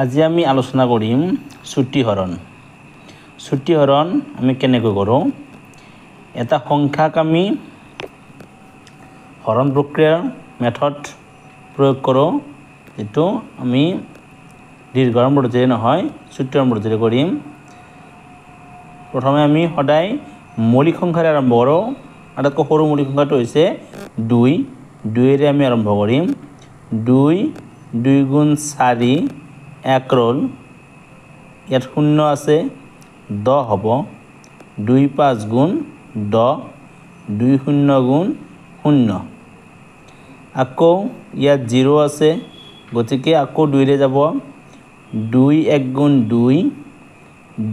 আজি আমি আলোচনা কৰিম ছুটিহৰণ। ছুটিহৰণ আমি কেনেকৈ কৰোঁ? এটা সংখ্যাক আমি হৰণ প্ৰক্ৰিয়াৰ মেথড প্ৰয়োগ কৰোঁ, যিটো আমি দীৰ্ঘহৰণ পদ্ধতিৰে নহয় ছুটিহৰণ পদ্ধতিৰে কৰিম। প্ৰথমে আমি সদায় মৌলিক সংখ্যাৰে আৰম্ভ কৰোঁ। আটাইতকৈ সৰু মৌলিক সংখ্যাটো হৈছে 2। 2ৰে আমি আৰম্ভ কৰিম। 2 2 × 4 1 ৰ'ল। ইয়াত 0 আছে, 10 হ'ব। 2 5 × 10, 2 0 × 0। আকৌ ইয়াত 0 আছে, গতিকে আকৌ 2ৰে যাব। 2 1 × 2,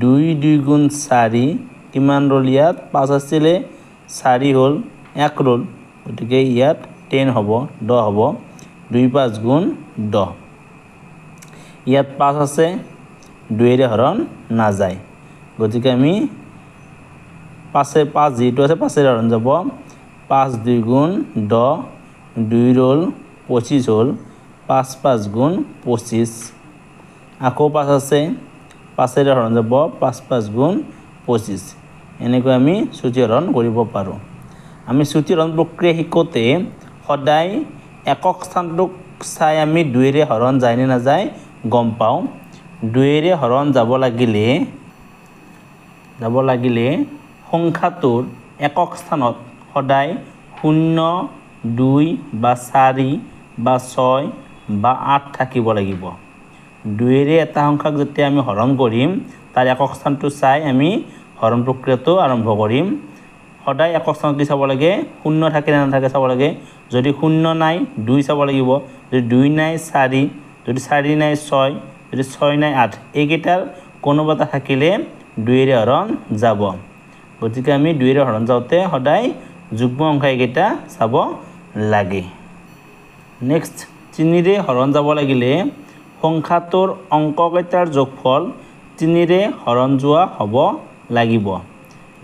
2 2 × 4, কিমান ৰ'ল ইয়াত? 5 আছিলে, 4 হ'ল, 1 ৰ'ল, গতিকে ইয়াত 10 হ'ব, 10 হ'ব। 2 5 × 10, ইয়াত 5 আছে, 2ৰে হৰণ নাযায়, গতিকে আমি 5 যিটো আছে 5ৰে হৰণ যাব। 5 2 × 10, 2 ৰ'ল, 25 হ'ল, 5 5 × 25। আকৌ 5 আছে, 5ৰে হৰণ যাব, 5 5 × 25। এনেকৈ আমি ছুটিহৰণ কৰিব পাৰোঁ। আমি ছুটিহৰণ প্ৰক্ৰিয়া শিকোঁতে সদায় একক স্থানটোক চাই আমি 2ৰে হৰণ যায় নে নাযায় গম পাওঁ। 2ৰে হৰণ যাব লাগিলে সংখ্যাটোৰ একক স্থানত সদায় 0 2 বা 4 বা 6 বা 8 থাকিব লাগিব। 2ৰে এটা সংখ্যাক যেতিয়া আমি হৰণ কৰিম, তাৰ একক স্থানটো চাই আমি হৰণ প্ৰক্ৰিয়াটো আৰম্ভ কৰিম। সদায় একক স্থানত কি চাব লাগে? 0 থাকে নে নাথাকে চাব লাগে। যদি 0 নাই 2 চাব লাগিব, যদি 2 নাই 4, যদি 4 নাই 6, যদি 6 নাই 8, এইকেইটাৰ কোনোবা এটা থাকিলে 2ৰে হৰণ যাব। গতিকে আমি 2ৰে হৰণ যাওঁতে সদায় যুগ্ম সংখ্যা এইকেইটা চাব লাগে। নেক্সট, 3ৰে হৰণ যাব লাগিলে সংখ্যাটোৰ অংককেইটাৰ যোগফল 3ৰে হৰণ যোৱা হ'ব লাগিব।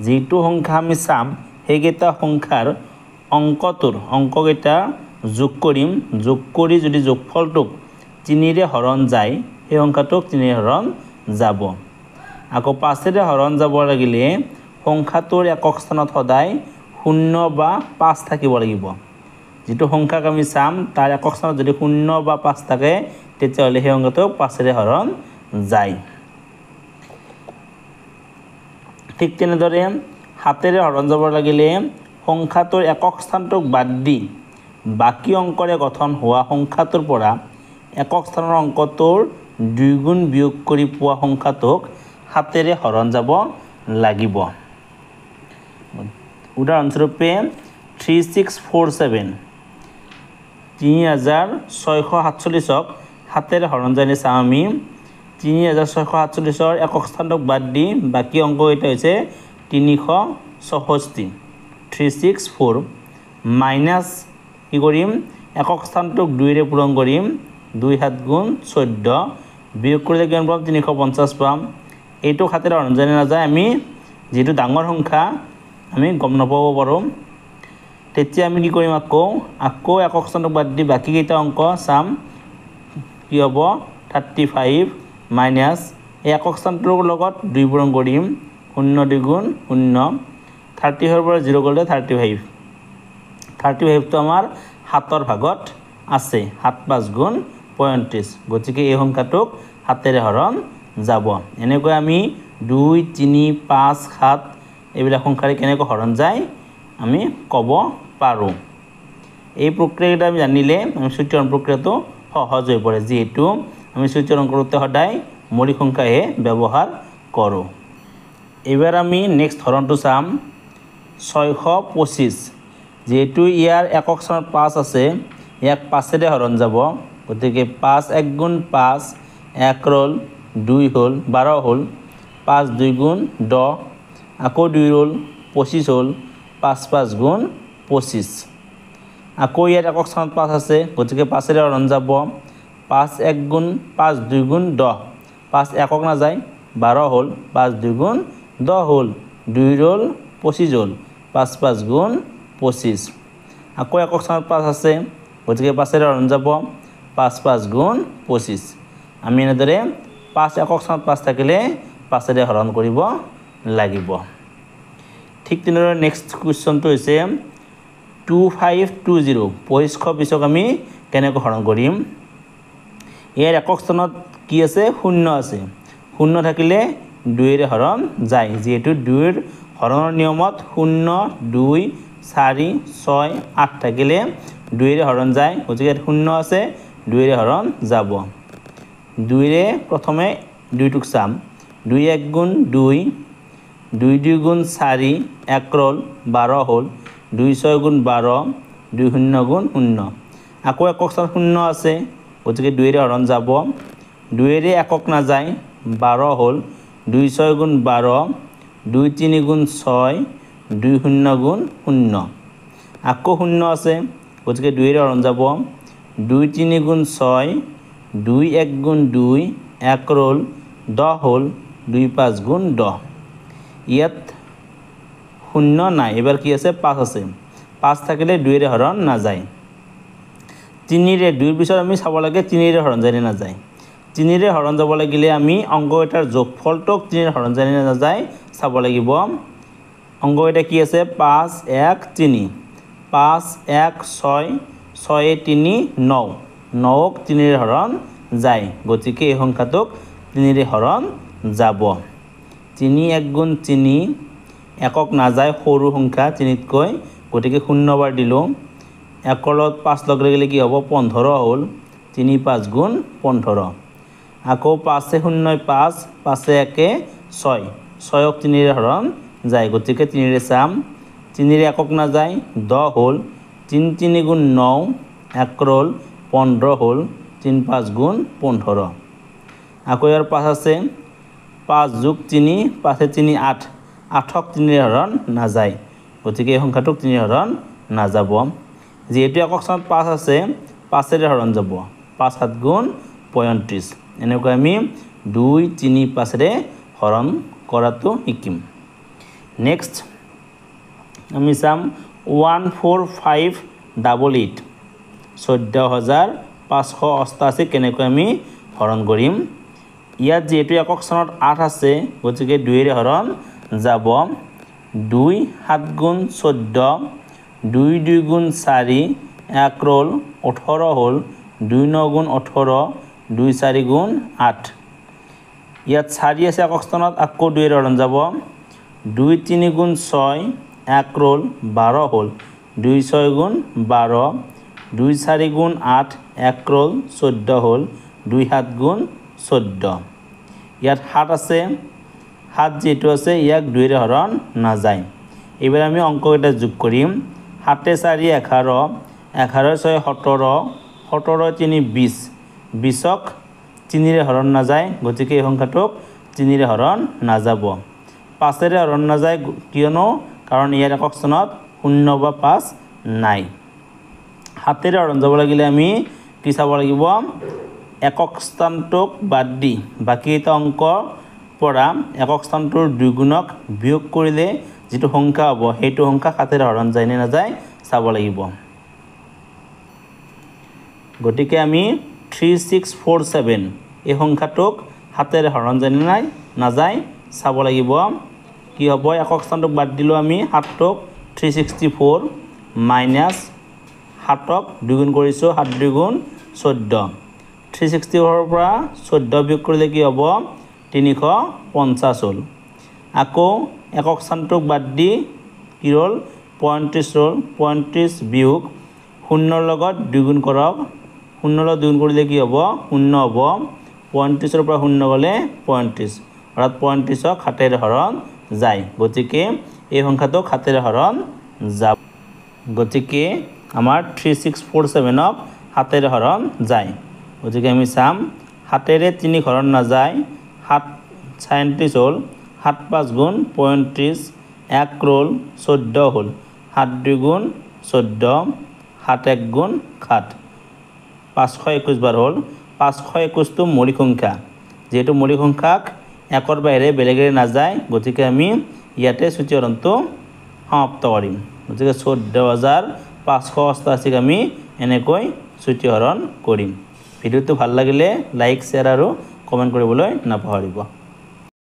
যিটো সংখ্যা আমি চাম, সেইকেইটা সংখ্যাৰ অংককেইটা যোগ কৰিম। যোগ কৰি যদি যোগফলটোক 3ৰে হৰণ যায়, সেই সংখ্যাটোক 3ৰে হৰণ যাব। আকৌ 5ৰে হৰণ যাব লাগিলে সংখ্যাটোৰ একক স্থানত সদায় 0 বা 5 থাকিব লাগিব। যিটো সংখ্যাক আমি চাম, তাৰ একক স্থানত যদি 0 বা 5 থাকে, তেতিয়াহ'লে সেই সংখ্যাটোক 5ৰে হৰণ যায়। ঠিক তেনেদৰে 7ৰে হৰণ যাব লাগিলে সংখ্যাটোৰ একক স্থানটোক বাদ দি বাকী অংকৰে গঠন হোৱা সংখ্যাটোৰ পৰা একক স্থানৰ অংকটোৰ 2 গুণ বিয়োগ কৰি পোৱা সংখ্যাটোক 7ৰে হৰণ যাব লাগিব। উদাহৰণস্বৰূপে 3647, 3647ক 7ৰে হৰণ যায়নে চাওঁ আমি। 3647ৰ একক স্থানটোক বাদ দি বাকী অংককেইটা হৈছে 364, 364 মাইনাছ কি কৰিম? একক স্থানটোক 2ৰে পূৰণ কৰিম। 2 7 × 14, বিয়োগ কৰিলে কিমান পাম? 350 পাম। এইটো 7ৰে হৰণ যায় নে নাযায় আমি যিহেতু ডাঙৰ সংখ্যা আমি গম নাপাব পাৰোঁ। তেতিয়া আমি কি কৰিম? আকৌ একক স্থানটোক বাদ দি বাকীকেইটা অংক চাম। কি হ'ব? 35 মাইনাছ এই একক স্থানটোৰ লগত 2 পূৰণ কৰিম। 0 2 × 0, 35ৰ পৰা 0 গ'লে 35। 35টো আমাৰ 7ৰ ভাগত আছে। 7 5 × 35, গতিকে এই সংখ্যাটোক 7ৰে হৰণ যাব। এনেকৈ আমি 2 3 5 7 এইবিলাক সংখ্যাৰে কেনেকৈ হৰণ যায় আমি ক'ব পাৰোঁ। এই প্ৰক্ৰিয়াকেইটা আমি জানিলে আমি ছুটিহৰণ প্ৰক্ৰিয়াটো সহজ হৈ পৰে, যিহেতু আমি ছুটিহৰণ কৰোঁতে সদায় মৌলিক সংখ্যাহে ব্যৱহাৰ কৰোঁ। এইবাৰ আমি নেক্সট হৰণটো চাম। 625, যিহেতু ইয়াৰ একক স্থানত 5 আছে, ইয়াক 5ৰে হৰণ যাব। গতিকে 5 1 × 5, 1 ৰ'ল, 2 হ'ল, 12 হ'ল। 5 2 × 10, আকৌ 2 ৰ'ল, 25 হ'ল, 5 5 × 25। আকৌ ইয়াত একক স্থানত 5 আছে, গতিকে 5ৰে হৰণ যাব। 5 1 × 5 2 × 10, 5 একক নাযায়, 12 হ'ল, 5 2 × 10 হ'ল, 2 ৰ'ল, 25 হ'ল, 5 5 × 25। আকৌ একক স্থানত 5 আছে, গতিকে 5ৰে হৰণ যাব। 5 5 × 25, আমি এনেদৰে 5 একক স্থানত 5 থাকিলে 5ৰে হৰণ কৰিব লাগিব ঠিক তেনেদৰে নেক্সট কুৱেশ্যনটো হৈছে 2520 2520 আমি কেনেকৈ হৰণ কৰিম ইয়াৰ একক স্থানত কি আছে 0 আছে 0 থাকিলে 2ৰে হৰণ যায় যেহেতু 2ৰ হৰণৰ নিয়মত 0 2 4 6 8 থাকিলে 2ৰে হৰণ যায় গতিকে 0 আছে 2ৰে হৰণ যাব 2ৰে প্ৰথমে 2টোক চাম 2 1 গুণ 2 2 2 গুণ 4 1 ৰল 12 হ'ল 2 6 গুণ 12 2 0 গুণ 0 আকৌ একক স্থানত 0 আছে গতিকে 2ৰে হৰণ যাব 2ৰে একক নাযায় 12 হ'ল 2 6 গুণ 12 2 3 গুণ 6 2 0 গুণ 0 আকৌ 0 আছে গতিকে 2ৰে হৰণ যাব 2 3 গুণ 6 2 1 গুণ 2 1 ৰল 10 হ'ল 2 5 গুণ 10 ইয়াত 0 নাই এবাৰ কি আছে 5 আছে 5 থাকিলে 2ৰে হৰণ নাযায় 3ৰে 2ৰ পিছত আমি চাব লাগে 3ৰে হৰণ যায় না যায় 3ৰে হৰণ যাব লাগিলে আমি অংক এটাৰ যোগফলটোক 3ৰে হৰণ যায় না যায় চাব লাগিব অংক এটা কি আছে 5 1 3 5 1 6 6 3 9 9ক 3ৰে হৰণ যায় গতিকে এই সংখ্যাটোক 3ৰে হৰণ যাব 3 1 গুণ 3 একক নাযায় সৰু সংখ্যা 3তকৈ গতিকে 0 বাৰ দিলোঁ 1ৰ লগত 5 লগ লাগিলে কি হ'ব 15 হ'ল 3 5 গুণ 15 আকৌ 5 0 5 5 1 6 6ক 3ৰে হৰণ যায় গতিকে 3ৰে চাম 3ৰে একক নাযায় 10 হ'ল 3 3 গুণ 9 1 ৰল 15 হ'ল 3 5 গুণ 15 আকৌ ইয়াৰ 5 আছে 5 যোগ 3 5 3 8 8ক 3ৰে হৰণ নাযায় গতিকে এই সংখ্যাটোক 3ৰে হৰণ নাযাব যেহেতু একক স্থানত 5 আছে 5ৰে হৰণ যাব 5 7 গুণ 35 এনেকৈ আমি 2 3 5ৰে হৰণ কৰাটো শিকিম নেক্সট আমি চাম 14588 14588 কেনেকৈ আমি হৰণ কৰিম ইয়াত যেহেতু একক স্থানত 8 আছে গতিকে 2ৰে হৰণ যাব 2 7 গুণ 14 2 2 গুণ 4 1 ৰল 18 হ'ল 2 9 গুণ 18 2 4 গুণ 8 ইয়াত 4 আছে একক স্থানত আকৌ 2ৰে হৰণ যাব 2 3 গুণ 6 1 ৰল 12 হ'ল 2 6 গুণ 12 2 4 গুণ 8 1 ৰল 14 হ'ল 2 7 গুণ 14 ইয়াত 7 আছে 7 যেহেতু আছে ইয়াক 2ৰে হৰণ নাযায় এইবাৰ আমি অংক এটা যোগ কৰিম 7 4 11 11 6 17 17 3 20 20ক 3ৰে হৰণ নাযায় গতিকে এই সংখ্যাটোক 3ৰে হৰণ নাযাব 5ৰে হৰণ নাযায় কিয়নো কাৰণ ইয়াৰ একক স্থানত 0 বা 5 নাই 7ৰে হৰণ যাব লাগিলে আমি কি চাব লাগিব একক স্থানটোক বাদ দি বাকি এটা অংক পৰা একক স্থানটোৰ দ্বিগুণক বিয়োগ কৰিলে যেটো সংখ্যা হ'ব সেইটো সংখ্যা 7ৰে হৰণ যায় নে নাযায় চাব লাগিব গতিকে আমি 3647 এই সংখ্যাটোক 7ৰে হৰণ যায় নে নাযায় চাব লাগিব কি হ'ব একক স্থানটোক বাদ দিলো আমি 7ক 364 মাইনাস 7ক দুগুণ কৰিছো 7 দুগুণ 14 364 পৰা 14 বিয়োগ কৰিলে কি হ'ব 350 হ'ল আকৌ একক স্থানটোক বাদ দি কি হ'ল 35 হ'ল 35 বিয়োগ 0 লগত দুগুণ কৰক 0 লগত দুগুণ কৰিলে কি হ'ব 0 হ'ব 35 পৰা 0 গলে 35 অৰ্থাৎ 35ক 7ৰে হৰণ যায় গতিকে এই সংখ্যাটো 7ৰে হৰণ যাব গতিকে আমাৰ 3647ক 7ৰে হৰণ যায় গতিকে আমি চাম 7ৰে 3 হৰণ নাযায় 7 37 হ'ল 7 5 গুণ 35 1 ৰল 14 হ'ল 7 2 গুণ 14 7 1 গুণ 7 521 বাৰ হ'ল 521 টো মৌলিক সংখ্যা যেহেতু মৌলিক সংখ্যাক একৰ বাহিৰে বেলেগেৰে নাযায় গতিকে আমি ইয়াতে সূচীকৰণটো সমাপ্ত কৰিম গতিকে 14588 আমি এনেকৈ সূচীকৰণ কৰিম ভিডিঅ'টো ভাল লাগিলে লাইক শ্বেয়াৰ আৰু কমেণ্ট কৰিবলৈ নাপাহৰিব।